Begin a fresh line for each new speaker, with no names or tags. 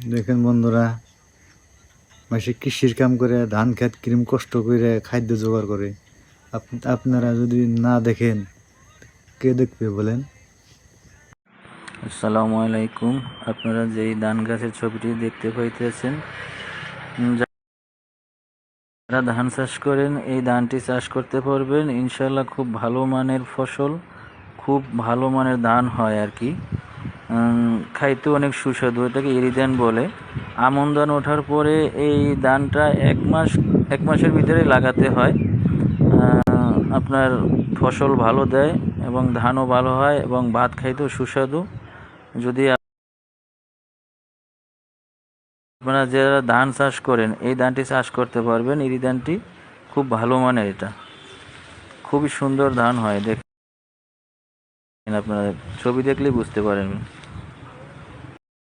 দেখেন বন্ধুরা, মাসে কৃষির কাম করে ধান খেত কিরম কষ্ট করে খাদ্য জোগাড় করে। আপনারা যদি না দেখেন কে দেখবে বলেন?
আসসালামু আলাইকুম। আপনারা যেই ধান গাছের ছবিটি দেখতে পাইতেছেন, যারা ধান চাষ করেন এই ধানটি চাষ করতে পারবেন ইনশাল্লাহ। খুব ভালো মানের ফসল, খুব ভালো মানের ধান হয় আর কি। খাইতে অনেক সুস্বাদু, এটাকে এরি ধান বলে। আমন ধান ওঠার পরে এই ধানটা এক মাসের ভিতরে লাগাতে হয়। আপনার ফসল ভালো দেয় এবং ধানও ভালো হয় এবং ভাত খাইতেও সুস্বাদু। যদি আপনারা যারা ধান চাষ করেন এই ধানটি চাষ করতে পারবেন। এই ধানটি খুব ভালো মানের, এটা খুবই সুন্দর ধান হয়। দেখেন, আপনারা ছবি দেখলেই বুঝতে পারেন।